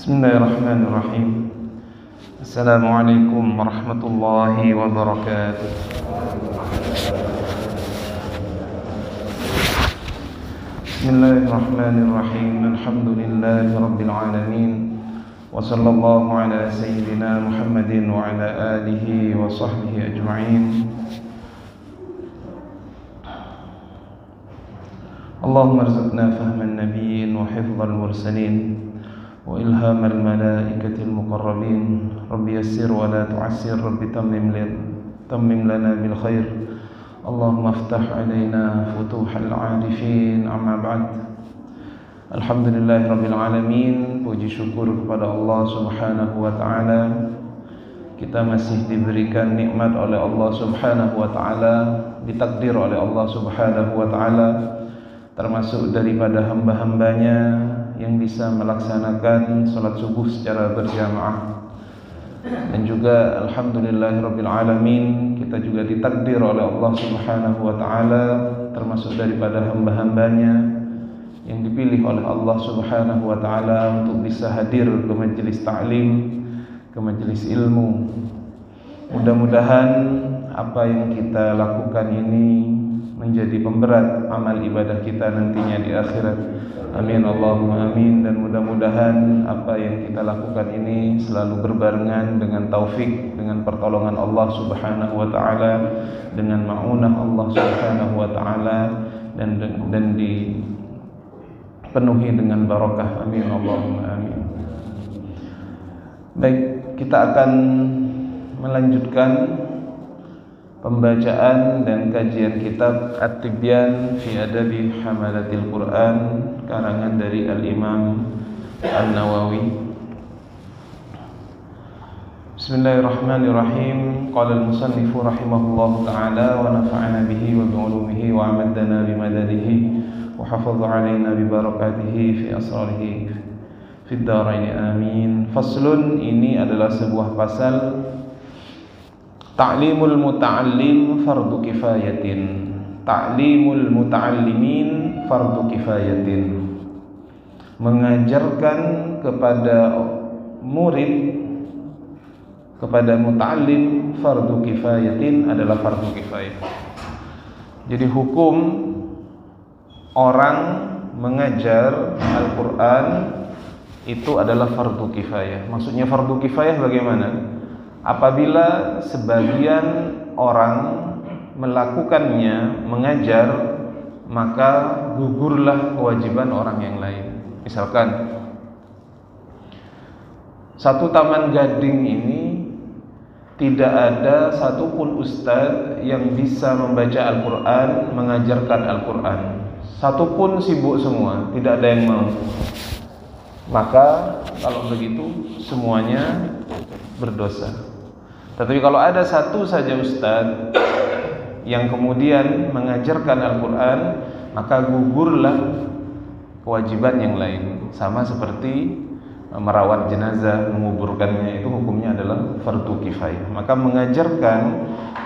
Bismillahirrahmanirrahim. Assalamualaikum warahmatullahi wabarakatuh. Bismillahirrahmanirrahim. Alhamdulillahi rabbil alamin. Wa sallallahu ala sayyidina Muhammadin wa ala alihi wa sahbihi ajma'in. Allahumma arzuqna fahman nabiyyin wa hifdhal mursalin wa ilhamal malaikatil muqarrabin. Rabbi yassir wa la tu'assir, Rabbi tammim lana bil khair. Allahumma aftah alaina futuhal arifin. Amma ba'd. Alhamdulillahi rabbil alamin. Puji syukur kepada Allah subhanahu wa ta'ala. Kita masih diberikan nikmat oleh Allah subhanahu wa ta'ala, ditakdir oleh Allah subhanahu wa ta'ala, termasuk daripada hamba-hambanya yang bisa melaksanakan salat subuh secara berjamaah. Dan juga alhamdulillahirabbil alamin, kita juga ditakdir oleh Allah Subhanahu wa taala termasuk daripada hamba-hambanya yang dipilih oleh Allah Subhanahu wa taala untuk bisa hadir ke majelis ta'lim, ke majelis ilmu. Mudah-mudahan apa yang kita lakukan ini menjadi pemberat amal ibadah kita nantinya di akhirat. Amin Allahumma amin. Dan mudah-mudahan apa yang kita lakukan ini selalu berbarengan dengan taufik, dengan pertolongan Allah subhanahu wa ta'ala, dengan ma'unah Allah subhanahu wa ta'ala, dan dipenuhi dengan barakah. Amin Allahumma amin. Baik, kita akan melanjutkan pembacaan dan kajian kitab At-Tibyan fi Adabi Hamalatil Quran karangan dari Al-Imam An-Nawawi. Bismillahirrahmanirrahim. Qala al-musannif rahimahullahu ta'ala wa nafa'ana bihi wa bi'ulumihi wa amadana bimadadihi wa hafaza 'alaina bi barakatihi fi asrarihi fid dharain amin. Faslun, ini adalah sebuah pasal. Ta'limul muta'allim fardu kifayatin. Ta'limul muta'allimin fardu kifayatin. Mengajarkan kepada murid, kepada muta'allim, fardu kifayatin adalah fardu kifayah. Jadi hukum orang mengajar Al-Quran itu adalah fardu kifayah. Maksudnya fardu kifayah bagaimana? Apabila sebagian orang melakukannya, mengajar, maka gugurlah kewajiban orang yang lain. Misalkan satu Taman Gading ini tidak ada satupun ustadz yang bisa membaca Al-Quran, mengajarkan Al-Quran. Satupun sibuk semua, tidak ada yang mau. Maka kalau begitu semuanya berdosa. Tetapi kalau ada satu saja ustaz yang kemudian mengajarkan Al-Quran, maka gugurlah kewajiban yang lain. Sama seperti merawat jenazah, menguburkannya, itu hukumnya adalah fardu kifayah. Maka mengajarkan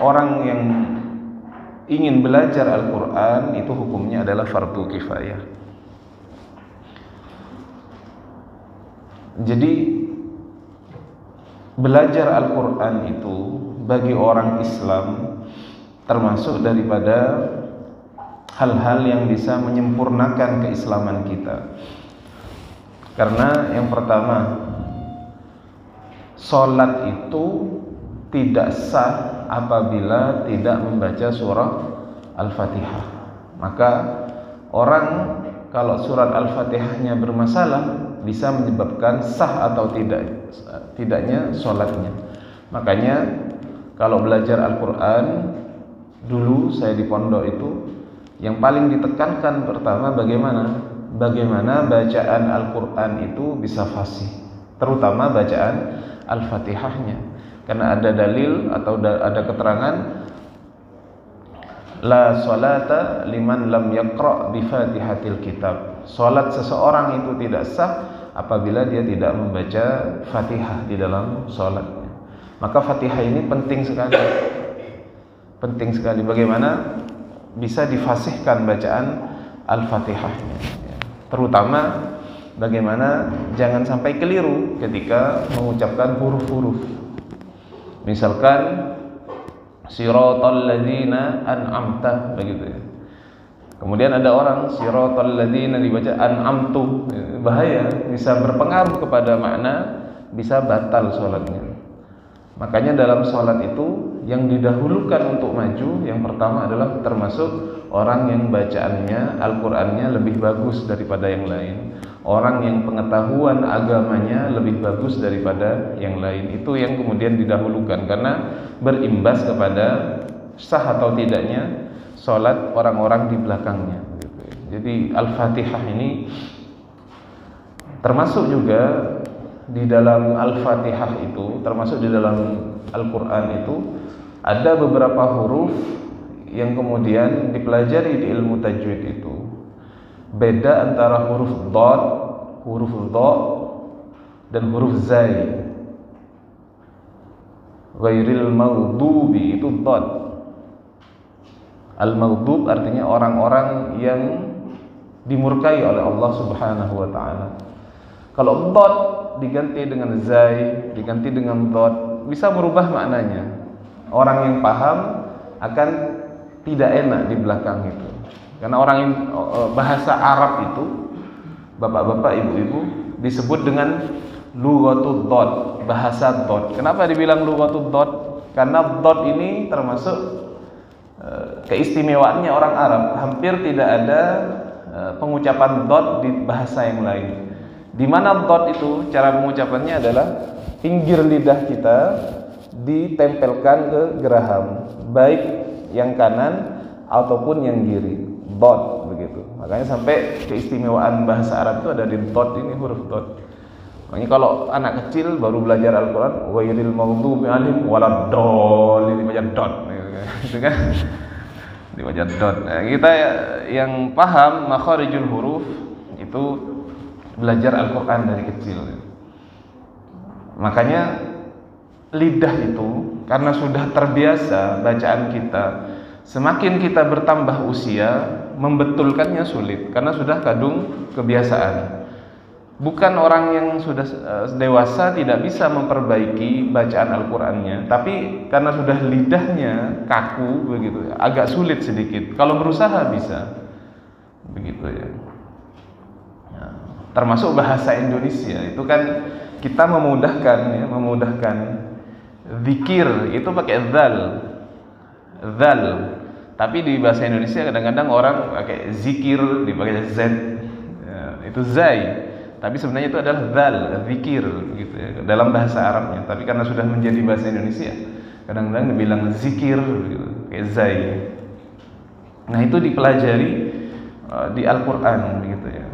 orang yang ingin belajar Al-Quran itu hukumnya adalah fardu kifayah. Jadi belajar Al-Quran itu bagi orang Islam termasuk daripada hal-hal yang bisa menyempurnakan keislaman kita. Karena yang pertama, sholat itu tidak sah apabila tidak membaca surah Al-Fatihah. Maka orang kalau surat Al-Fatihahnya bermasalah bisa menyebabkan sah atau tidaknya sholatnya. Makanya kalau belajar Al-Quran, dulu saya di pondok itu yang paling ditekankan pertama bagaimana bacaan Al-Quran itu bisa fasih, terutama bacaan Al-Fatihahnya. Karena ada dalil atau ada keterangan, la sholata liman lam yaqra bi fatihatil kitab. Salat seseorang itu tidak sah apabila dia tidak membaca Fatihah di dalam salatnya. Maka Fatihah ini penting sekali. Penting sekali. Bagaimana bisa difasihkan bacaan Al-Fatihahnya, terutama bagaimana jangan sampai keliru ketika mengucapkan huruf-huruf. Misalkan siratal ladzina an'amta, begitu ya. Kemudian ada orang siratal ladzina dibaca an'amtu, bahaya, bisa berpengaruh kepada makna, bisa batal sholatnya. Makanya dalam sholat itu yang didahulukan untuk maju, yang pertama adalah termasuk orang yang bacaannya, Al-Qur'annya lebih bagus daripada yang lain, orang yang pengetahuan agamanya lebih bagus daripada yang lain. Itu yang kemudian didahulukan karena berimbas kepada sah atau tidaknya sholat orang-orang di belakangnya. Jadi Al-Fatihah ini termasuk juga di dalam Al-Fatihah itu, termasuk di dalam Al-Quran itu ada beberapa huruf yang kemudian dipelajari di ilmu tajwid itu. Beda antara huruf dad, huruf dha, dan huruf zai. Ghairil maghdubi itu dad. Al-maghdub artinya orang-orang yang dimurkai oleh Allah Subhanahu wa taala. Kalau dad diganti dengan zai, diganti dengan dad, bisa merubah maknanya. Orang yang paham akan tidak enak di belakang itu. Karena orang yang bahasa Arab itu, bapak-bapak, ibu-ibu, disebut dengan lughatud dad, bahasa dad. Kenapa dibilang lughatud dad? Karena dad ini termasuk keistimewaannya orang Arab. Hampir tidak ada pengucapan dad di bahasa yang lain. Di mana dad itu cara pengucapannya adalah pinggir lidah kita ditempelkan ke geraham, baik yang kanan ataupun yang kiri. Dad begitu. Makanya sampai keistimewaan bahasa Arab itu ada di dad ini, huruf dad. Makanya kalau anak kecil baru belajar Al-Qur'an, ghairil maghdubi 'alaihim waladdallin, dibaca dad gitu kan. Dibaca dad. Nah, kita yang paham makharijul huruf itu belajar Al-Quran dari kecil. Makanya lidah itu karena sudah terbiasa bacaan kita, semakin kita bertambah usia, membetulkannya sulit karena sudah kadung kebiasaan. Bukan orang yang sudah dewasa tidak bisa memperbaiki bacaan Al-Qur'annya, tapi karena sudah lidahnya kaku begitu, agak sulit sedikit. Kalau berusaha bisa. Begitu ya. Termasuk bahasa Indonesia itu kan kita memudahkan ya, memudahkan zikir itu pakai zal, tapi di bahasa Indonesia kadang-kadang orang pakai zikir dipakai z ya, itu zai, tapi sebenarnya itu adalah zal, zikir gitu ya, dalam bahasa Arabnya. Tapi karena sudah menjadi bahasa Indonesia kadang-kadang dibilang zikir gitu, kayak zai. Nah itu dipelajari di Al-Quran gitu ya.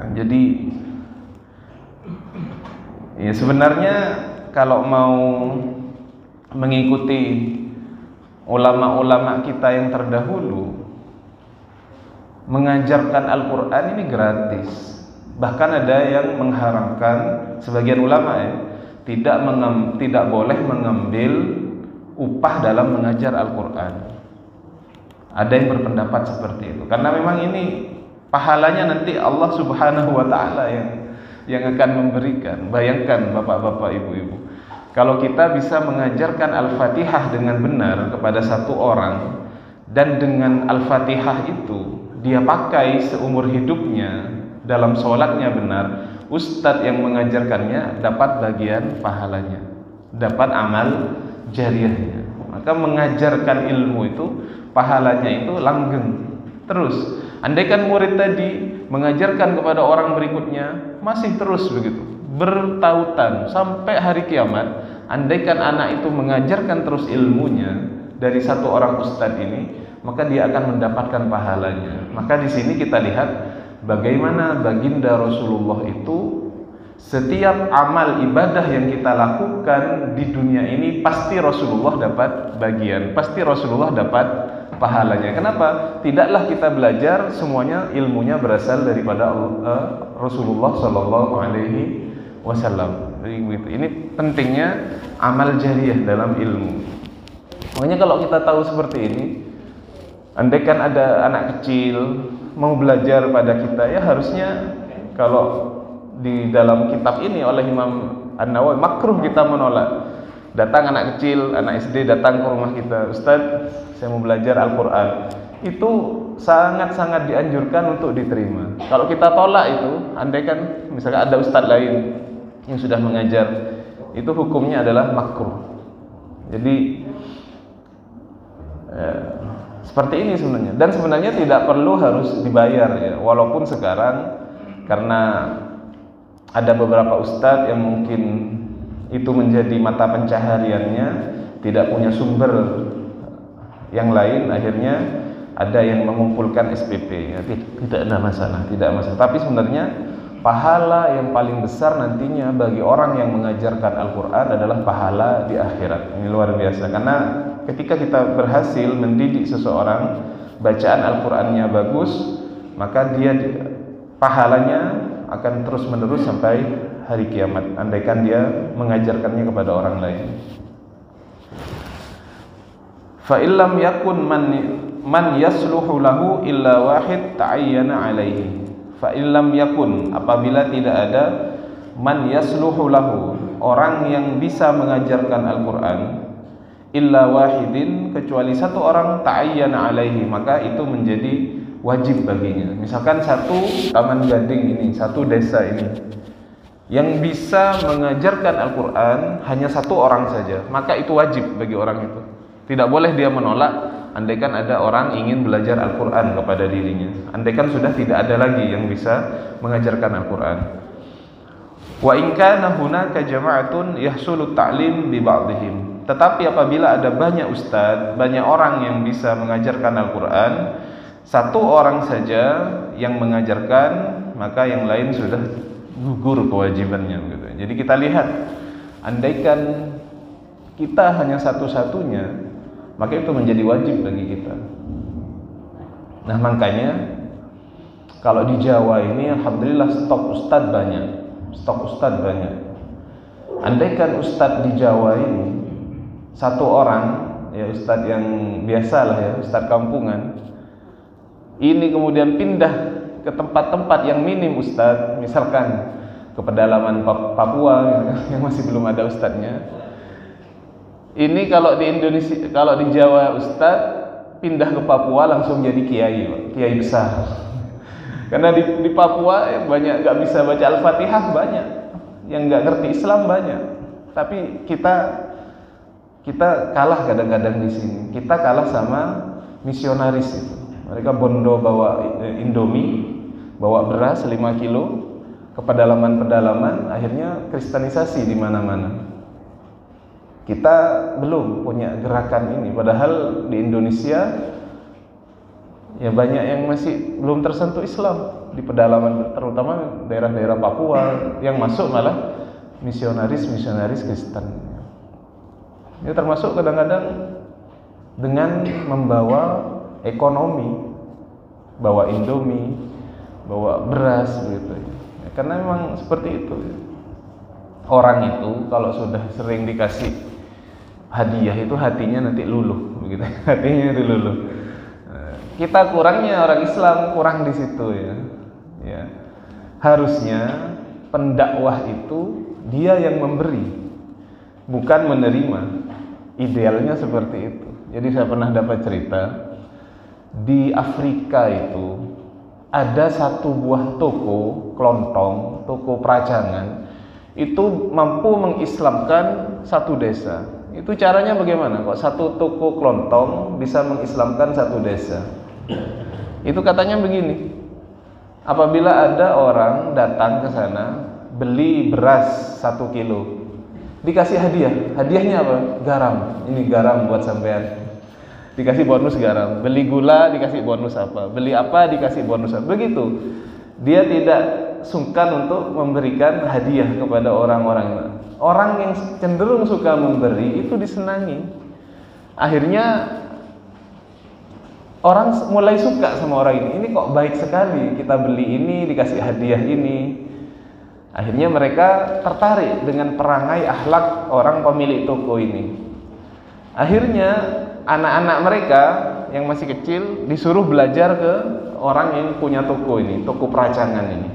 Jadi ya sebenarnya kalau mau mengikuti ulama-ulama kita yang terdahulu, mengajarkan Al-Quran ini gratis. Bahkan ada yang mengharamkan, sebagian ulama ya, tidak boleh mengambil upah dalam mengajar Al-Quran. Ada yang berpendapat seperti itu, karena memang ini pahalanya nanti Allah Subhanahu wa taala yang akan memberikan. Bayangkan bapak-bapak, ibu-ibu, kalau kita bisa mengajarkan Al-Fatihah dengan benar kepada satu orang, dan dengan Al-Fatihah itu dia pakai seumur hidupnya dalam sholatnya benar, ustadz yang mengajarkannya dapat bagian pahalanya, dapat amal jariahnya. Maka mengajarkan ilmu itu pahalanya itu langgeng terus. Andaikan murid tadi mengajarkan kepada orang berikutnya masih terus begitu, bertautan sampai hari kiamat, andaikan anak itu mengajarkan terus ilmunya dari satu orang ustadz ini, maka dia akan mendapatkan pahalanya. Maka di sini kita lihat bagaimana baginda Rasulullah itu setiap amal ibadah yang kita lakukan di dunia ini pasti Rasulullah dapat bagian, pasti Rasulullah dapat pahalanya. Kenapa? Tidaklah kita belajar semuanya ilmunya berasal daripada Rasulullah Sallallahu Alaihi Wasallam. Ini pentingnya amal jariah dalam ilmu. Makanya kalau kita tahu seperti ini, andaikan ada anak kecil mau belajar pada kita, ya harusnya Kalau di dalam kitab ini oleh Imam An-Nawawi, makruh kita menolak. Datang anak kecil, anak SD datang ke rumah kita, Ustaz, saya mau belajar Al-Quran. Itu sangat-sangat dianjurkan untuk diterima. Kalau kita tolak itu, andaikan misalkan ada ustaz lain yang sudah mengajar, itu hukumnya adalah makruh. Jadi seperti ini sebenarnya. Dan sebenarnya tidak perlu harus dibayar ya. Walaupun sekarang karena ada beberapa ustadz yang mungkin itu menjadi mata pencahariannya, tidak punya sumber yang lain, akhirnya ada yang mengumpulkan SPP ya. Tidak ada masalah, tidak masalah. Tapi sebenarnya pahala yang paling besar nantinya bagi orang yang mengajarkan Al-Quran adalah pahala di akhirat. Ini luar biasa, karena ketika kita berhasil mendidik seseorang, bacaan Al-Qurannya bagus, maka dia pahalanya akan terus menerus sampai hari kiamat, andaikan dia mengajarkannya kepada orang lain. Fa illam yakun man yasluhu lahu illa wahid ta'ayyana alaihi. Fa illam yakun, apabila tidak ada man yasluhu lahu, orang yang bisa mengajarkan Al-Quran, illa wahidin, kecuali satu orang, ta'ayyana alaihi, maka itu menjadi wajib baginya. Misalkan satu Taman Gading ini, satu desa ini yang bisa mengajarkan Al-Quran hanya satu orang saja, maka itu wajib bagi orang itu. Tidak boleh dia menolak andaikan ada orang ingin belajar Al-Quran kepada dirinya, andaikan sudah tidak ada lagi yang bisa mengajarkan Al-Quran. Wa in kana hunaka jama'atun yahsulu ta'lim bi ba'dihim. Tetapi apabila ada banyak ustaz, banyak orang yang bisa mengajarkan Al-Quran, satu orang saja yang mengajarkan, maka yang lain sudah gugur kewajibannya gitu. Jadi kita lihat, andaikan kita hanya satu-satunya, maka itu menjadi wajib bagi kita. Nah, makanya kalau di Jawa ini alhamdulillah stok ustadz banyak. Andaikan ustadz di Jawa ini satu orang, ya ustadz yang biasa lah ya, ustadz kampungan, ini kemudian pindah ke tempat-tempat yang minim ustadz, misalkan ke pedalaman Papua yang masih belum ada ustadznya. Ini kalau di Indonesia, kalau di Jawa ustadz pindah ke Papua langsung jadi kiai besar. Karena di Papua banyak nggak bisa baca Al-Fatihah, banyak yang nggak ngerti Islam banyak. Tapi kita kalah kadang-kadang di sini. Kita kalah sama misionaris itu. Mereka bondo bawa Indomie, bawa beras 5 kilo ke pedalaman-pedalaman, akhirnya kristenisasi di mana-mana. Kita belum punya gerakan ini, padahal di Indonesia ya banyak yang masih belum tersentuh Islam di pedalaman, terutama daerah-daerah Papua yang masuk malah misionaris Kristen. Ini termasuk kadang-kadang dengan membawa ekonomi, bawa Indomie, bawa beras gitu. Ya, karena memang seperti itu. Orang itu kalau sudah sering dikasih hadiah itu hatinya nanti luluh begitu. Hatinya itu luluh. Kita kurangnya orang Islam kurang di situ ya. Ya. Harusnya pendakwah itu dia yang memberi, bukan menerima. Idealnya seperti itu. Jadi saya pernah dapat cerita di Afrika itu ada satu buah toko kelontong, toko peracangan, itu mampu mengislamkan satu desa. Itu caranya bagaimana? Kok satu toko kelontong bisa mengislamkan satu desa? Itu katanya begini. Apabila ada orang datang ke sana beli beras 1 kilo, dikasih hadiah. Hadiahnya apa? Garam. Ini garam buat sampean. Dikasih bonus garam. Beli gula dikasih bonus apa? Beli apa dikasih bonus apa? Begitu. Dia tidak sungkan untuk memberikan hadiah kepada orang-orang. Orang yang cenderung suka memberi itu disenangi. Akhirnya orang mulai suka sama orang ini. Ini kok baik sekali, kita beli ini dikasih hadiah ini. Akhirnya mereka tertarik dengan perangai akhlak orang pemilik toko ini. Akhirnya anak-anak mereka yang masih kecil disuruh belajar ke orang yang punya toko ini, toko peracangan ini.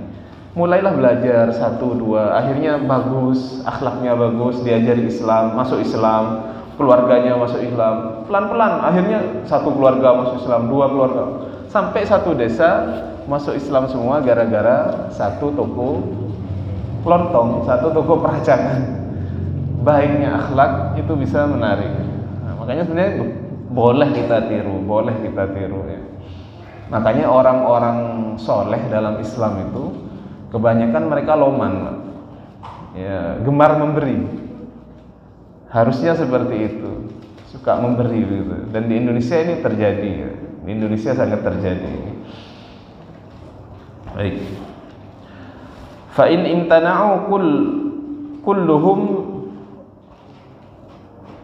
mulailah belajar satu dua, akhirnya bagus, akhlaknya bagus, diajari Islam, masuk Islam, keluarganya masuk Islam, pelan-pelan akhirnya satu keluarga masuk Islam, dua keluarga, sampai satu desa masuk Islam semua gara-gara satu toko kelontong, satu toko peracangan. Baiknya akhlak itu bisa menarik. Nah, makanya sebenarnya boleh kita tiru ya. Makanya orang-orang soleh dalam Islam itu kebanyakan mereka loman, ya, gemar memberi. Harusnya seperti itu, suka memberi gitu. Dan di Indonesia ini terjadi, ya. Di Indonesia sangat terjadi. Baik. Fa in imtana'u kulluhum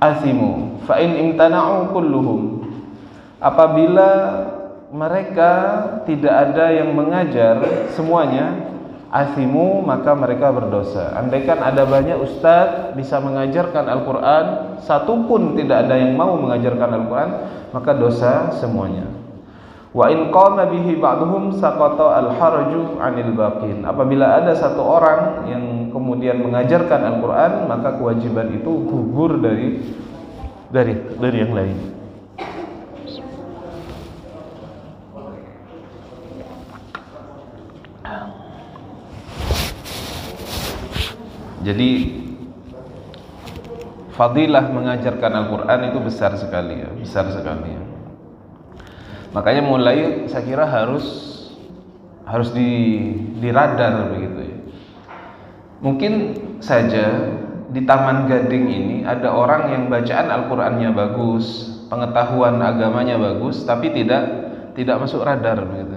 asimu. Fa in imtana'u kulluhum. Apabila mereka tidak ada yang mengajar semuanya, asimu, maka mereka berdosa. Andaikan ada banyak ustadz bisa mengajarkan Al-Quran, satu pun tidak ada yang mau mengajarkan Al-Quran, maka dosa semuanya. Wa in qama bihi ba'duhum saqata al-haraju 'anil baqin. Apabila ada satu orang yang kemudian mengajarkan Al-Quran, maka kewajiban itu gugur dari yang lain. Jadi fadilah mengajarkan Al-Quran itu besar sekali ya, besar sekali ya. Makanya mulai saya kira harus di radar begitu ya. Mungkin saja di Taman Gading ini ada orang yang bacaan Al-Qurannya bagus, pengetahuan agamanya bagus, tapi tidak masuk radar begitu.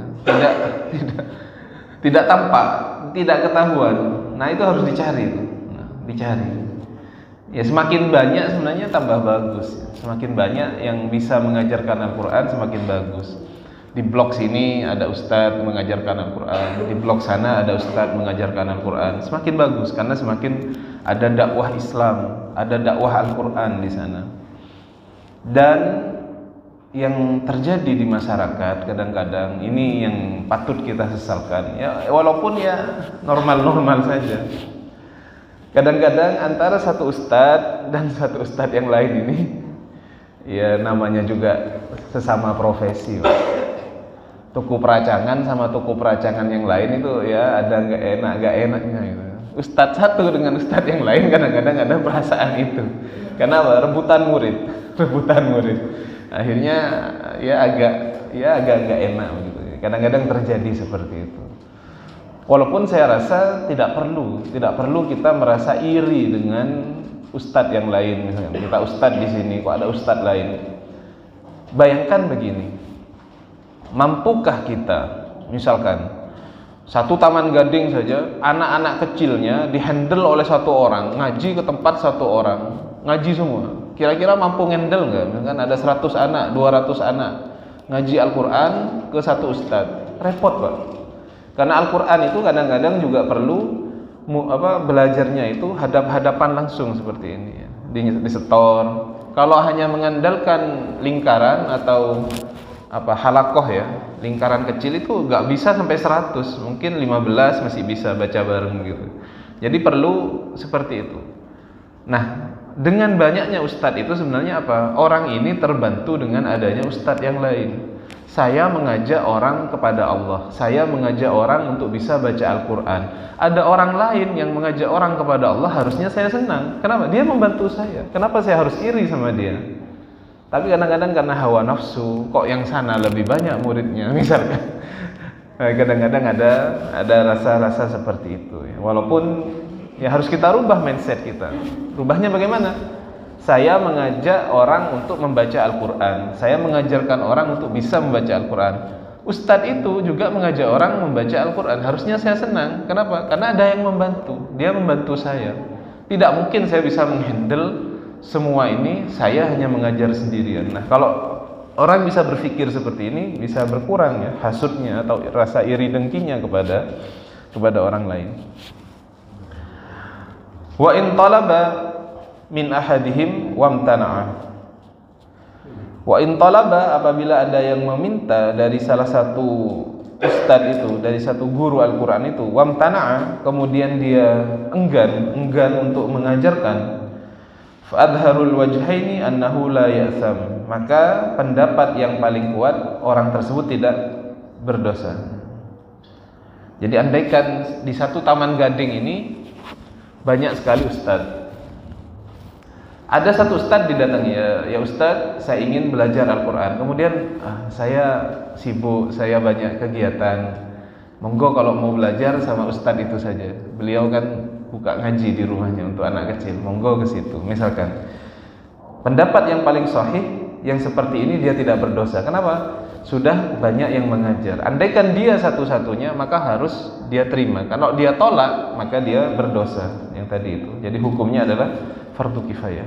Tidak tampak, tidak ketahuan. Nah, itu harus dicari tuh. Dicari. Ya, semakin banyak sebenarnya tambah bagus. Semakin banyak yang bisa mengajarkan Al-Quran semakin bagus. Di blok sini ada ustadz mengajarkan Al-Quran, di blok sana ada ustadz mengajarkan Al-Quran. Semakin bagus karena semakin ada dakwah Islam, ada dakwah Al-Quran di sana. Dan yang terjadi di masyarakat kadang-kadang ini yang patut kita sesalkan. Ya, walaupun ya normal-normal saja. Kadang-kadang antara satu ustadz dan satu ustadz yang lain ini, ya namanya juga sesama profesi. Toko peracangan sama toko peracangan yang lain itu ya ada nggak enaknya gitu. Ustadz satu dengan ustadz yang lain kadang-kadang ada perasaan itu. Karena apa? Rebutan murid. Akhirnya ya agak nggak enak begitu. Kadang-kadang terjadi seperti itu. Walaupun saya rasa tidak perlu kita merasa iri dengan ustadz yang lain. Misalnya kita ustadz di sini, kok ada ustadz lain. Bayangkan begini, mampukah kita, misalkan satu Taman Gading saja, anak-anak kecilnya dihandle oleh satu orang, ngaji ke tempat satu orang, ngaji semua. Kira-kira mampu ngendel nggak? Misalkan ada 100 anak, 200 anak, ngaji Al-Quran ke satu ustadz, repot Pak. Karena Al-Quran itu kadang-kadang juga perlu belajarnya itu hadap-hadapan langsung seperti ini ya. Disetor. Kalau hanya mengandalkan lingkaran atau halakoh ya, lingkaran kecil itu nggak bisa sampai 100, mungkin 15 masih bisa baca bareng gitu. Jadi perlu seperti itu. Nah, dengan banyaknya ustadz itu sebenarnya apa? Orang ini terbantu dengan adanya ustadz yang lain. Saya mengajak orang kepada Allah, saya mengajak orang untuk bisa baca Al-Quran. Ada orang lain yang mengajak orang kepada Allah, harusnya saya senang. Kenapa? Dia membantu saya. Kenapa saya harus iri sama dia? Tapi kadang-kadang karena hawa nafsu, kok yang sana lebih banyak muridnya, misalkan. Kadang-kadang ada rasa-rasa seperti itu. Ya. Walaupun ya harus kita rubah mindset kita. Rubahnya bagaimana? Saya mengajak orang untuk membaca Al-Quran. Saya mengajarkan orang untuk bisa membaca Al-Quran. Ustadz itu juga mengajak orang membaca Al-Quran. Harusnya saya senang. Kenapa? Karena ada yang membantu. Dia membantu saya. Tidak mungkin saya bisa menghandle semua ini. Saya hanya mengajar sendirian. Nah, kalau orang bisa berpikir seperti ini, bisa berkurang ya hasutnya atau rasa iri dengkinya kepada orang lain. Wa in talaba min ahadihim wamtana'a. Wa in talaba, apabila ada yang meminta dari salah satu ustadz itu, dari satu guru Al-Quran itu, wamtana'a, kemudian dia enggan untuk mengajarkan, fa'adharul wajhaini annahu la ya'tham, maka pendapat yang paling kuat, orang tersebut tidak berdosa. Jadi andaikan di satu Taman Gading ini banyak sekali ustadz, ada satu ustadz didatangi, ya ustadz, saya ingin belajar Al-Quran. Kemudian saya sibuk, saya banyak kegiatan. Monggo kalau mau belajar sama ustadz itu saja. Beliau kan buka ngaji di rumahnya untuk anak kecil. Monggo ke situ. Misalkan pendapat yang paling sahih yang seperti ini, dia tidak berdosa. Kenapa? Sudah banyak yang mengajar. Andaikan dia satu-satunya, maka harus dia terima. Kalau dia tolak, maka dia berdosa. Yang tadi itu. Jadi hukumnya adalah fardu kifayah.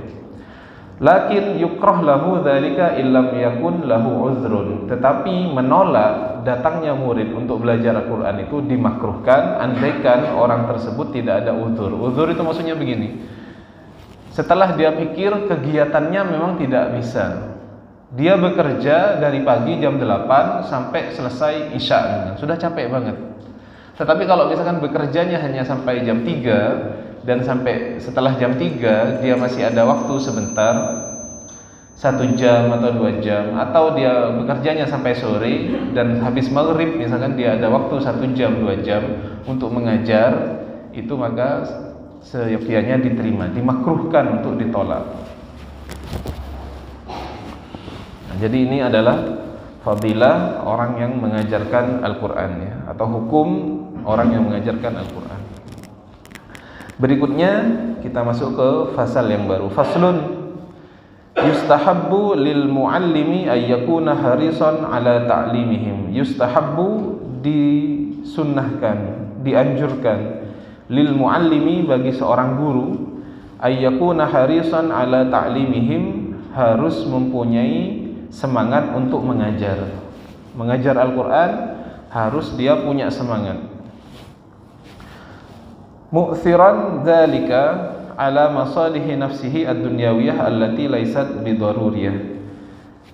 Lakin yukrah lahu dzalika illam yakun lahu uzrun. Tetapi menolak datangnya murid untuk belajar Al-Qur'an itu dimakruhkan andaikan orang tersebut tidak ada uzur. Uzur itu maksudnya begini. Setelah dia pikir kegiatannya memang tidak bisa. Dia bekerja dari pagi jam 8 sampai selesai Isya, sudah capek banget. Tetapi kalau misalkan bekerjanya hanya sampai jam 3 dan sampai setelah jam 3 dia masih ada waktu sebentar, 1 jam atau 2 jam, atau dia bekerjanya sampai sore dan habis maghrib misalkan dia ada waktu 1 jam 2 jam untuk mengajar, itu maka seyogyanya diterima, dimakruhkan untuk ditolak. Jadi ini adalah fadilah orang yang mengajarkan Al-Quran, ya, atau hukum orang yang mengajarkan Al-Quran. Berikutnya kita masuk ke fasal yang baru. Faslun yustahabbu lil muallimi ayyakuna harisan ala ta'limihim. Yustahabbu, disunnahkan, dianjurkan, lil muallimi, bagi seorang guru, ayyakuna harisan ala ta'limihim, harus mempunyai semangat untuk mengajar. Mengajar Al-Quran harus dia punya semangat. Mu'thiran dzalika ala masalihi nafsihi ad-dunyawiyah allati laysat bidaruriyah.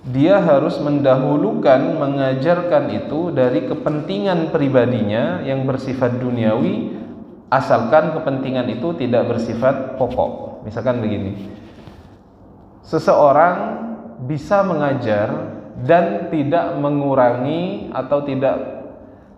Dia harus mendahulukan mengajarkan itu dari kepentingan pribadinya yang bersifat duniawi, asalkan kepentingan itu tidak bersifat pokok. Misalkan begini, seseorang bisa mengajar dan tidak mengurangi atau tidak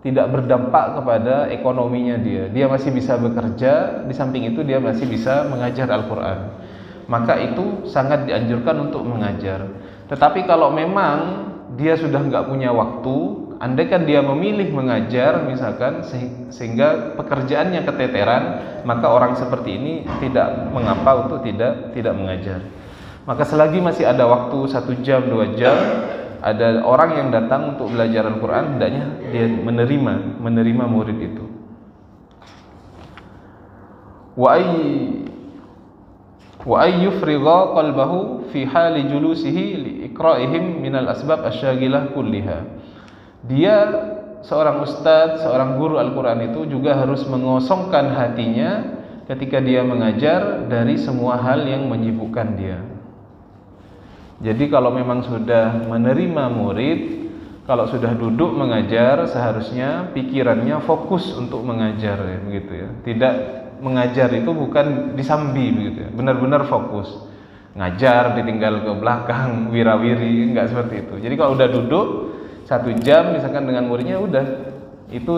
berdampak kepada ekonominya dia. Dia masih bisa bekerja, di samping itu dia masih bisa mengajar Al-Quran. Maka itu sangat dianjurkan untuk mengajar. Tetapi kalau memang dia sudah nggak punya waktu, andaikan dia memilih mengajar misalkan sehingga pekerjaannya keteteran, maka orang seperti ini tidak mengapa untuk tidak mengajar. Maka selagi masih ada waktu 1 jam 2 jam, ada orang yang datang untuk belajar Al-Quran, hendaknya dia menerima murid itu. Wa ay yufrigha qalbahu fi hali julusihi li iqra'ihim minal asbab asyagilah kulliha. Dia, seorang ustadz, seorang guru Al-Quran itu juga harus mengosongkan hatinya ketika dia mengajar dari semua hal yang menyibukkan dia. Jadi kalau memang sudah menerima murid, kalau sudah duduk mengajar, seharusnya pikirannya fokus untuk mengajar, ya, begitu ya. Tidak mengajar itu bukan disambi, begitu ya. Benar-benar fokus. Ngajar ditinggal ke belakang, wirawiri, enggak seperti itu. Jadi kalau udah duduk 1 jam misalkan dengan muridnya, udah itu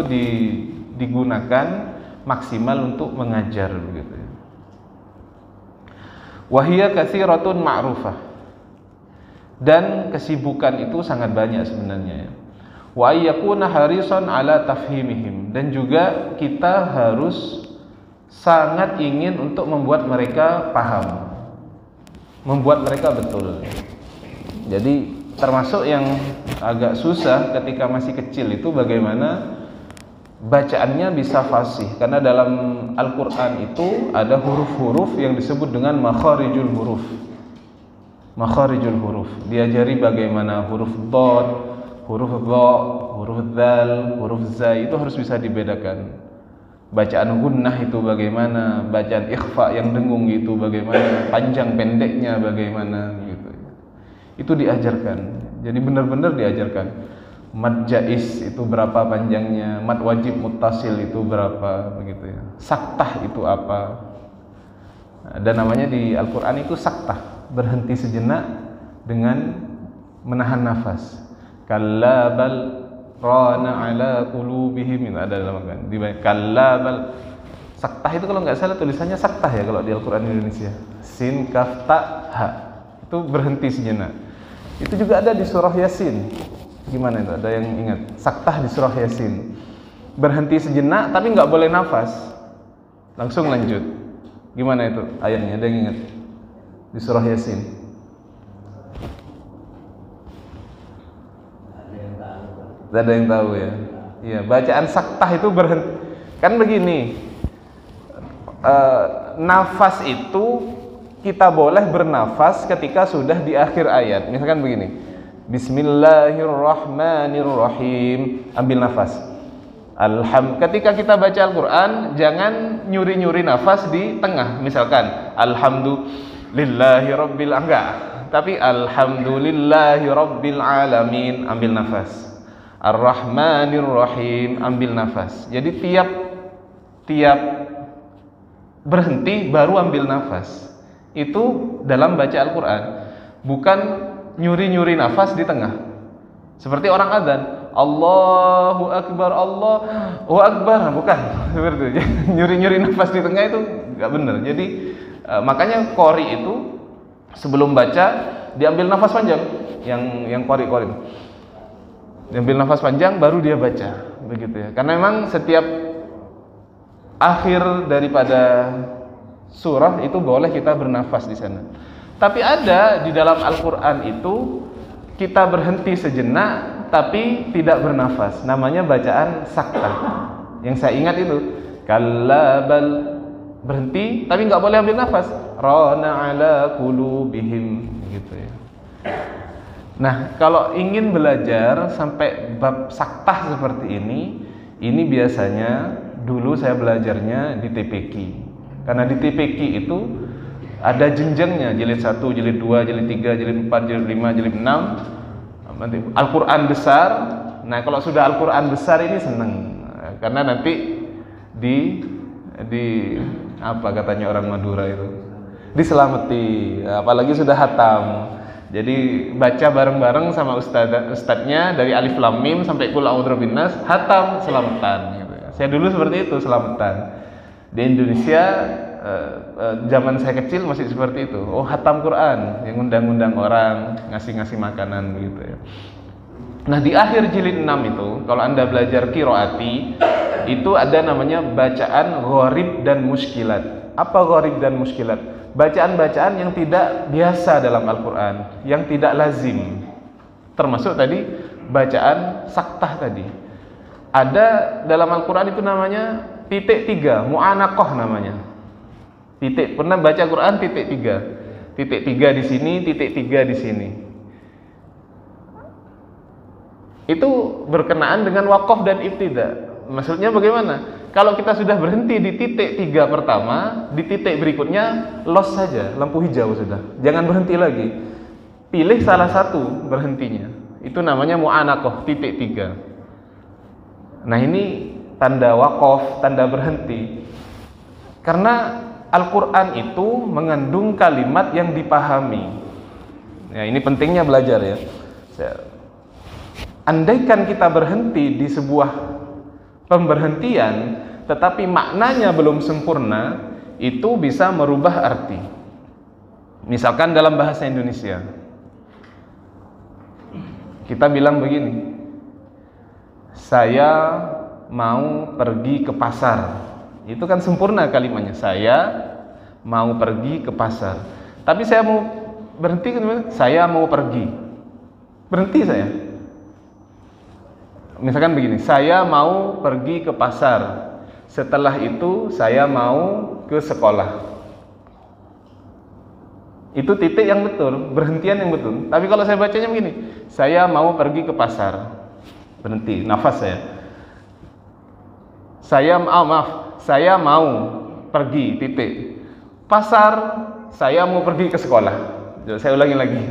digunakan maksimal untuk mengajar, begitu ya. Wahiyya katsiratun ma'rufah. Dan kesibukan itu sangat banyak sebenarnya, ya. Wa ayyakuna harisan ala tafhimihim, dan juga kita harus sangat ingin untuk membuat mereka paham, membuat mereka betul. Jadi termasuk yang agak susah ketika masih kecil itu bagaimana bacaannya bisa fasih, karena dalam Al-Quran itu ada huruf-huruf yang disebut dengan makharijul huruf. Makharijul huruf, diajari bagaimana huruf dhad, huruf dha, huruf dzal, huruf za, itu harus bisa dibedakan. Bacaan gunnah itu bagaimana, bacaan ikhfa yang dengung itu bagaimana, panjang pendeknya bagaimana, gitu. Itu diajarkan. Jadi benar-benar diajarkan. Mad jaiz itu berapa panjangnya, mad wajib muttasil itu berapa, begitu ya. Saktah itu apa? Dan namanya di Al-Qur'an itu saktah, berhenti sejenak dengan menahan nafas. Kalla bal rana ala qulubihim, itu ada dalam Al-Qur'an. Di kalla bal, saktah itu kalau nggak salah tulisannya saktah ya kalau di Al-Qur'an Indonesia. Sin kaf ta ha. Itu berhenti sejenak. Itu juga ada di surah Yasin. Gimana itu? Ada yang ingat? Saktah di surah Yasin. Berhenti sejenak tapi nggak boleh nafas. Langsung lanjut. Gimana itu ayatnya? Ada yang ingat? Di surah Yasin. Ada yang tahu ya? Iya, bacaan saktah itu berhenti. Kan begini. Nafas itu kita boleh bernafas ketika sudah di akhir ayat. Misalkan begini. Bismillahirrahmanirrahim. Ambil nafas. Ketika kita baca Al-Quran, jangan nyuri-nyuri nafas di tengah. Misalkan Alhamdulillahi Rabbil, enggak, tapi Alhamdulillahi Rabbil Alamin, ambil nafas. Ar-Rahmanir-Rahim, ambil nafas. Jadi tiap berhenti baru ambil nafas. Itu dalam baca Al-Quran. Bukan nyuri-nyuri nafas di tengah. Seperti orang adzan, Allahu Akbar, Allahu Akbar, bukan seperti itu. Nyuri-nyuri nafas di tengah itu nggak benar. Jadi makanya qori itu sebelum baca diambil nafas panjang, yang qori itu. Diambil nafas panjang baru dia baca, begitu ya. Karena memang setiap akhir daripada surah itu boleh kita bernafas di sana. Tapi ada di dalam Al-Quran itu kita berhenti sejenak tapi tidak bernafas. Namanya bacaan saktah. Yang saya ingat itu kalla bal, berhenti tapi nggak boleh ambil nafas. Rana ala qulubihim, gitu ya. Nah, kalau ingin belajar sampai bab saktah seperti ini biasanya dulu saya belajarnya di TPQ. Karena di TPQ itu ada jenjangnya, jilid 1, jilid 2, jilid 3, jilid 4, jilid 5, jilid 6. Al-Quran besar. Nah, kalau sudah Al-Quran besar ini seneng. Karena nanti di apa katanya orang Madura itu, diselamati, apalagi sudah hatam. Jadi baca bareng-bareng sama ustadznya dari Alif Lam Mim sampai Qul A'udzu Birabbin Nas, hatam, selamatan gitu ya. Saya dulu seperti itu, selamatan. Di Indonesia zaman saya kecil masih seperti itu. Oh, hatam Quran, yang undang-undang orang, ngasih-ngasih makanan begitu ya. Nah, di akhir jilid 6 itu, kalau Anda belajar qiraati, itu ada namanya bacaan gharib dan muskilat. Apa gharib dan muskilat? Bacaan-bacaan yang tidak biasa dalam Al-Quran, yang tidak lazim. Termasuk tadi bacaan saktah tadi. Ada dalam Al-Quran itu namanya titik 3, mu'anaqah namanya. Titik, pernah baca Quran titik 3. Titik 3 di sini, titik 3 di sini. Itu berkenaan dengan waqaf dan ibtida. Maksudnya bagaimana? Kalau kita sudah berhenti di titik 3 pertama, di titik berikutnya los saja, lampu hijau sudah. Jangan berhenti lagi. Pilih salah satu berhentinya. Itu namanya mu'anaqah, titik 3. Nah, ini tanda waqaf, tanda berhenti. Karena Al-Quran itu mengandung kalimat yang dipahami. Ya, ini pentingnya belajar ya. Andaikan kita berhenti di sebuah pemberhentian, tetapi maknanya belum sempurna, itu bisa merubah arti. Misalkan dalam bahasa Indonesia, kita bilang begini, saya mau pergi ke pasar. Itu kan sempurna kalimatnya, saya mau pergi ke pasar. Tapi saya mau berhenti, saya mau pergi. Berhenti saya. Misalkan begini, saya mau pergi ke pasar. Setelah itu saya mau ke sekolah. Itu titik yang betul, berhentian yang betul. Tapi kalau saya bacanya begini, saya mau pergi ke pasar. Berhenti, nafas saya. Saya mau pergi, titik. Pasar, saya mau pergi ke sekolah. Saya ulangi lagi.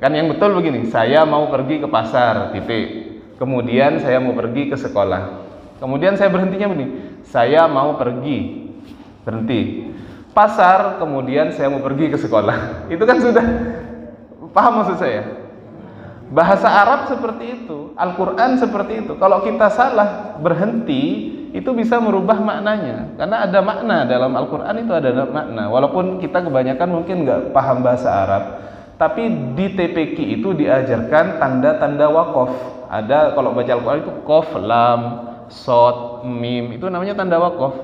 Kan yang betul begini, saya mau pergi ke pasar, titik. Kemudian saya mau pergi ke sekolah. Kemudian saya berhentinya begini, saya mau pergi, berhenti. Pasar, kemudian saya mau pergi ke sekolah. Itu kan sudah paham maksud saya? Bahasa Arab seperti itu, Al-Quran seperti itu. Kalau kita salah berhenti, itu bisa merubah maknanya. Karena ada makna dalam Al-Quran, itu ada makna. Walaupun kita kebanyakan mungkin nggak paham bahasa Arab, tapi di TPQ itu diajarkan tanda-tanda wakof. Ada kalau baca Al-Quran itu kof, lam, sod, mim, itu namanya tanda wakof.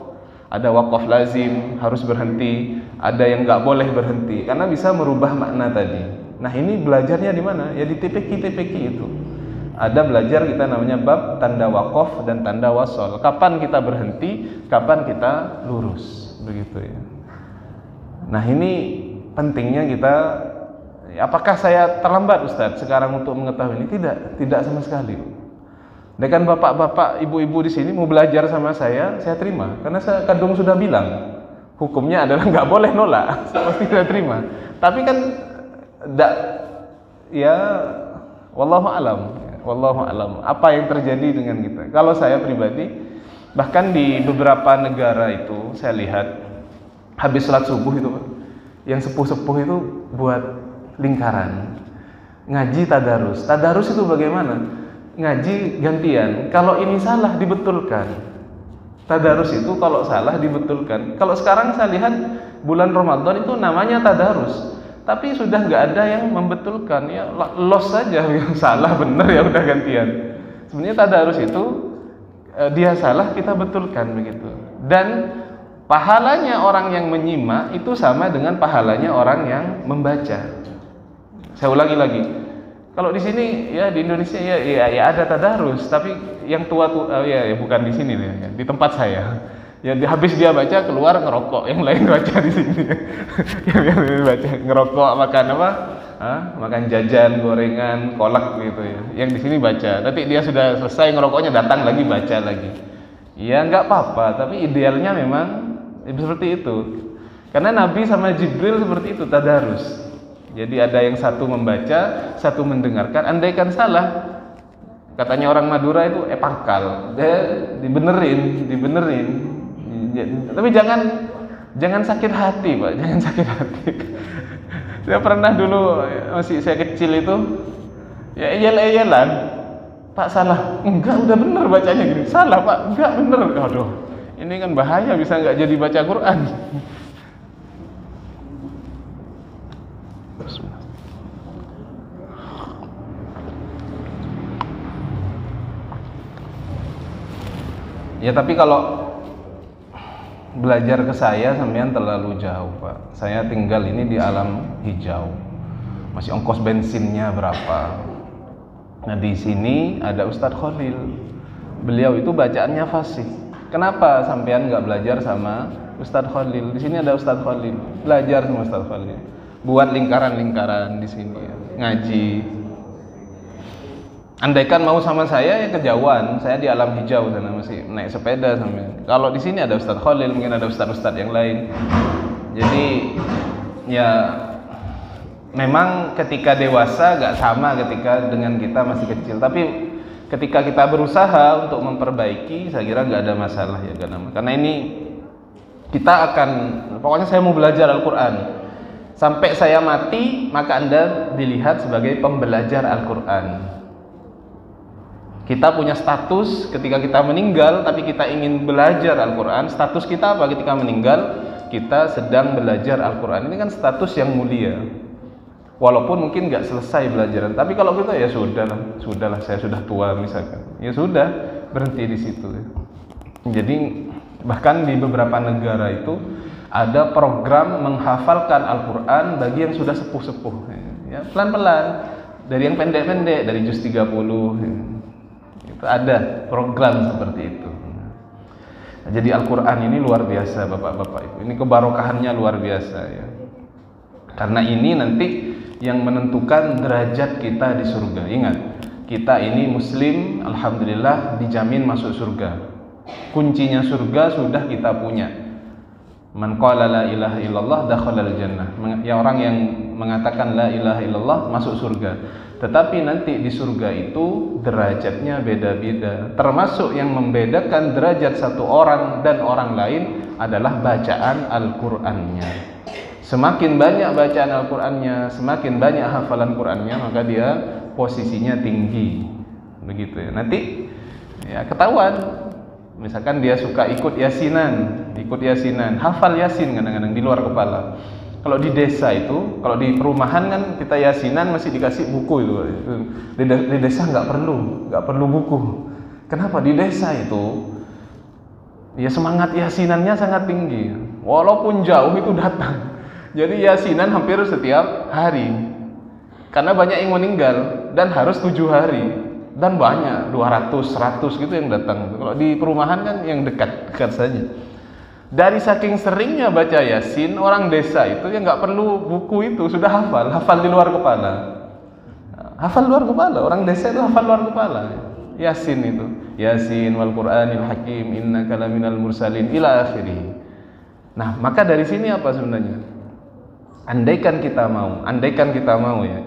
Ada wakof lazim, harus berhenti. Ada yang nggak boleh berhenti, karena bisa merubah makna tadi. Nah ini belajarnya di mana? Ya di TPQ itu. Ada belajar kita namanya bab tanda wakof dan tanda wasol. Kapan kita berhenti, kapan kita lurus, begitu ya. Nah ini pentingnya kita. Apakah saya terlambat Ustadz sekarang untuk mengetahui ini? Tidak sama sekali. Dengan bapak-bapak, ibu-ibu di sini mau belajar sama saya terima. Karena saya kadung sudah bilang, hukumnya adalah nggak boleh nolak, pasti saya terima. Tapi kan, ya, wallahu alam. Apa yang terjadi dengan kita? Kalau saya pribadi, bahkan di beberapa negara itu saya lihat habis sholat subuh itu, yang sepuh-sepuh itu buat lingkaran ngaji tadarus itu bagaimana? Ngaji gantian, kalau ini salah dibetulkan. Tadarus itu kalau salah dibetulkan. Kalau sekarang saya lihat bulan Ramadan itu namanya tadarus, tapi sudah nggak ada yang membetulkan, ya los saja, yang salah benar ya udah gantian. Sebenarnya tadarus itu dia salah kita betulkan begitu. Dan pahalanya orang yang menyimak itu sama dengan pahalanya orang yang membaca. Saya ulangi lagi. Kalau di sini ya di Indonesia ya ada tadarus, tapi yang tua ya bukan di sini ya, di tempat saya. Ya habis dia baca keluar ngerokok, yang lain baca di sini. Yang baca ngerokok, makan apa? Makan jajan, gorengan, kolak gitu ya. Yang di sini baca. Nanti dia sudah selesai ngerokoknya datang lagi baca lagi. Ya nggak apa-apa, tapi idealnya memang seperti itu. Karena Nabi sama Jibril seperti itu tadarus. Jadi ada yang satu membaca, satu mendengarkan. Andaikan salah, katanya orang Madura itu pangkal, dibenerin. Tapi jangan sakit hati, Pak, jangan sakit hati. Saya pernah dulu masih saya kecil itu, ya iyel-iyelan, Pak salah, enggak udah bener bacanya gini, salah Pak, enggak bener, aduh, ini kan bahaya bisa nggak jadi baca Quran. Ya tapi kalau belajar ke saya sampean terlalu jauh Pak. Saya tinggal ini di alam hijau. Masih ongkos bensinnya berapa? Nah di sini ada Ustadz Khalil. Beliau itu bacaannya fasih. Kenapa sampean nggak belajar sama Ustadz Khalil? Di sini ada Ustadz Khalil. Belajar sama Ustadz Khalil. Buat lingkaran-lingkaran di sini, ya. Ngaji. Andaikan mau sama saya ya kejauhan, saya di alam hijau sana masih naik sepeda sampai. Kalau di sini ada Ustadz Khalil, mungkin ada ustadz-ustadz yang lain. Jadi ya memang ketika dewasa gak sama ketika dengan kita masih kecil. Tapi ketika kita berusaha untuk memperbaiki, saya kira gak ada masalah ya karena ini kita akan, pokoknya saya mau belajar Al-Quran. Sampai saya mati, maka Anda dilihat sebagai pembelajar Al-Quran. Kita punya status ketika kita meninggal, tapi kita ingin belajar Al-Quran. Status kita apa ketika meninggal? Kita sedang belajar Al-Quran. Ini kan status yang mulia. Walaupun mungkin nggak selesai belajaran, tapi kalau kita ya sudahlah, saya sudah tua misalkan. Ya sudah, berhenti di situ. Jadi bahkan di beberapa negara itu ada program menghafalkan Al-Quran bagi yang sudah sepuh-sepuh. Ya, pelan-pelan. Dari yang pendek-pendek, dari juz 30. Itu ada program seperti itu. Nah, jadi Al-Quran ini luar biasa Bapak-Bapak Ibu. Ini kebarokahannya luar biasa ya. Karena ini nanti yang menentukan derajat kita di surga. Ingat, kita ini muslim, alhamdulillah dijamin masuk surga. Kuncinya surga sudah kita punya. Man qala la ilaha illallah dakhalal jannah. Ya orang yang mengatakan la ilaha illallah masuk surga. Tetapi nanti di surga itu derajatnya beda-beda. Termasuk yang membedakan derajat satu orang dan orang lain adalah bacaan Al-Qur'annya. Semakin banyak bacaan Al-Qur'annya, semakin banyak hafalan Qur'annya, maka dia posisinya tinggi. Begitu ya. Nanti ya ketahuan. Misalkan dia suka ikut yasinan, hafal yasin kadang-kadang di luar kepala. Kalau di desa itu, kalau di perumahan kan kita yasinan masih dikasih buku itu. Di desa nggak perlu buku. Kenapa? Di desa itu ya semangat yasinannya sangat tinggi. Walaupun jauh itu datang. Jadi yasinan hampir setiap hari. Karena banyak yang meninggal dan harus 7 hari. Dan banyak 200, 100 gitu yang datang. Kalau di perumahan kan yang dekat saja. Dari saking seringnya baca yasin, orang desa itu yang nggak perlu buku itu sudah hafal di luar kepala. Hafal luar kepala, orang desa itu hafal luar kepala. Yasin itu, Yasin wal Qur'anil Hakim, innaka laminal mursalin ila akhirih. Nah, maka dari sini apa sebenarnya? Andaikan kita mau ya.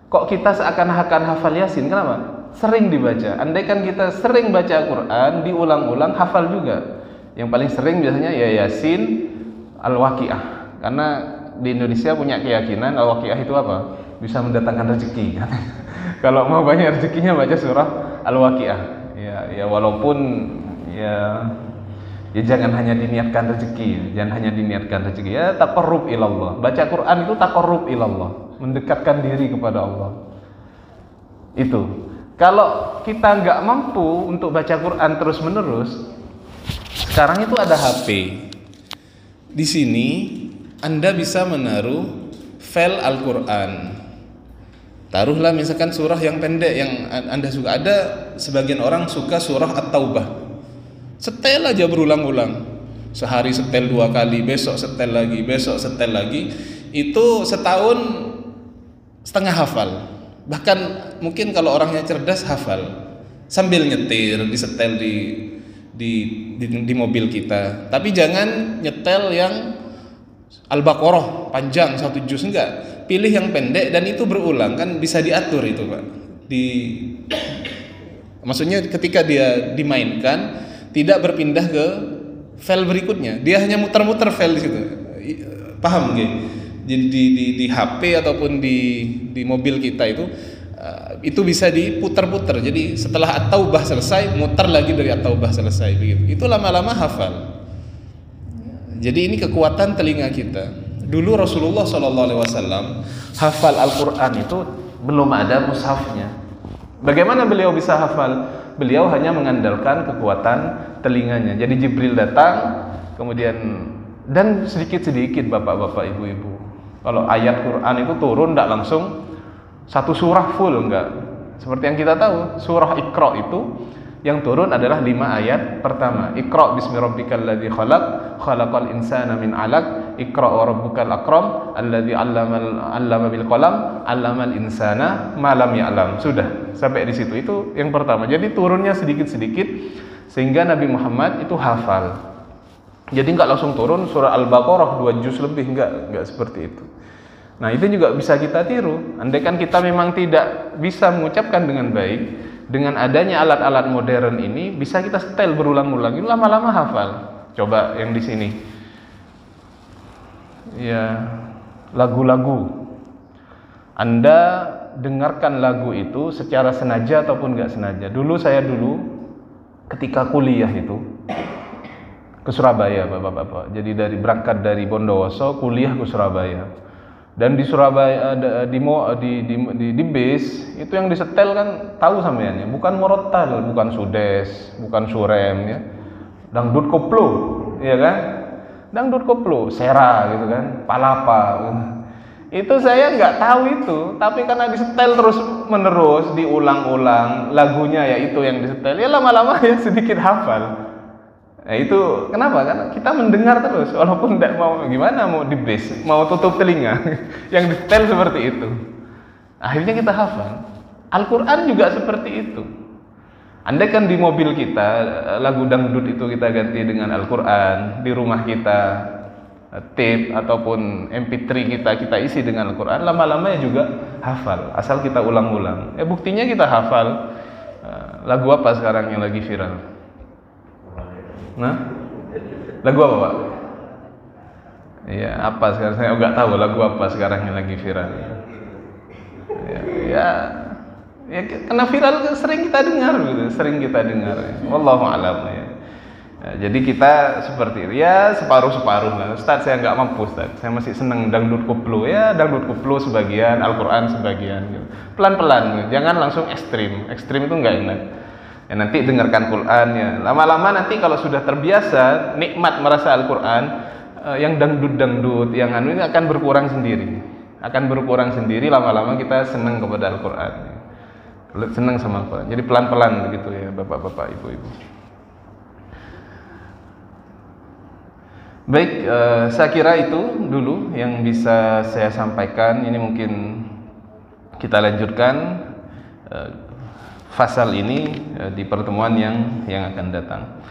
Kok kita seakan-akan hafal yasin? Kenapa? Sering dibaca. Andaikan kita sering baca Quran, diulang-ulang, hafal juga. Yang paling sering biasanya ya Yasin, Al-Waqiah. Karena di Indonesia punya keyakinan Al-Waqiah itu apa? Bisa mendatangkan rezeki. Kalau mau banyak rezekinya baca surah Al-Waqiah. Ya walaupun ya jangan hanya diniatkan rezeki, ya taqarrub ilallah. Baca Quran itu taqarrub ilallah, mendekatkan diri kepada Allah. Itu. Kalau kita nggak mampu untuk baca Quran terus-menerus, sekarang itu ada HP. Di sini Anda bisa menaruh file Al-Quran. Taruhlah misalkan surah yang pendek yang Anda suka. Ada sebagian orang suka surah At-Taubah. Setel aja berulang-ulang. Sehari setel 2 kali, besok setel lagi. Itu setahun setengah hafal. Bahkan mungkin kalau orangnya cerdas hafal sambil nyetir, disetel di mobil kita. Tapi jangan nyetel yang Al-Baqarah panjang 1 juz, enggak. Pilih yang pendek dan itu berulang, kan bisa diatur itu, Pak. Maksudnya ketika dia dimainkan tidak berpindah ke file berikutnya. Dia hanya muter-muter file di situ. Paham nggih? Jadi di HP ataupun di mobil kita itu bisa diputar-putar. Jadi setelah At-Taubah selesai, muter lagi dari At-Taubah selesai begitu. Itu lama-lama hafal. Jadi ini kekuatan telinga kita. Dulu Rasulullah SAW hafal Al-Quran itu belum ada mushafnya. Bagaimana beliau bisa hafal? Beliau hanya mengandalkan kekuatan telinganya. Jadi Jibril datang, kemudian dan sedikit-sedikit bapak-bapak, ibu-ibu. Kalau ayat Quran itu turun tidak langsung satu surah full, enggak. Seperti yang kita tahu, surah Iqra itu yang turun adalah 5 ayat pertama. Iqra bismi rabbikal ladzi khalaq, khalaqal insana min 'alaq, Iqra wa rabbukal akram, alladzi 'allama bil qalam, 'allamal insana ma lam ya'lam. Sudah, sampai di situ. Itu yang pertama. Jadi turunnya sedikit-sedikit sehingga Nabi Muhammad itu hafal. Jadi enggak langsung turun surah Al-Baqarah 2 juz lebih, enggak seperti itu. Nah, itu juga bisa kita tiru. Andaikan kita memang tidak bisa mengucapkan dengan baik, dengan adanya alat-alat modern ini bisa kita setel berulang-ulang, itu lama-lama hafal. Coba yang di sini. Ya, lagu-lagu. Anda dengarkan lagu itu secara sengaja ataupun enggak sengaja. Saya dulu ketika kuliah itu ke Surabaya, Bapak-bapak. Jadi berangkat dari Bondowoso, kuliah ke Surabaya. Dan di Surabaya di bis itu yang disetel kan tahu sampeannya, bukan Morotal, bukan Sudes, bukan Surem ya. Dangdut koplo, ya kan? Dangdut koplo, Sera gitu kan, Palapa. Itu saya nggak tahu itu, tapi karena disetel terus menerus, diulang-ulang lagunya ya itu yang disetel, ya lama-lama ya sedikit hafal. Nah itu kenapa? Karena kita mendengar terus, walaupun tidak mau gimana, mau di base, mau tutup telinga, yang disetel seperti itu. Akhirnya kita hafal. Al-Quran juga seperti itu. Andai kan di mobil kita lagu dangdut itu kita ganti dengan Al-Quran, di rumah kita tape ataupun MP3 kita isi dengan Al-Quran, lama-lama juga hafal, asal kita ulang-ulang. Buktinya kita hafal. Lagu apa sekarang yang lagi viral? Nah, lagu apa Pak? Iya, apa sekarang? Saya nggak tahu lagu apa sekarang yang lagi viral. Ya, karena viral sering kita dengar, gitu, sering kita dengar. Wallahu a'lam ya. Jadi kita seperti itu, ya separuh-separuh lah. Ustaz, saya nggak mampu Ustaz, saya masih seneng dangdut koplo, ya dangdut koplo sebagian, Al-Quran sebagian, gitu. Pelan-pelan, jangan langsung ekstrim itu nggak enak. Ya, nanti dengarkan Quran ya, lama-lama nanti kalau sudah terbiasa nikmat merasa Al-Quran, yang dangdut-dangdut, yang ini akan berkurang sendiri, lama-lama kita seneng kepada Al-Quran, seneng sama Al-Quran. Jadi pelan-pelan begitu ya bapak-bapak, ibu-ibu. Baik, saya kira itu dulu yang bisa saya sampaikan. Ini mungkin kita lanjutkan fasal ini di pertemuan yang akan datang.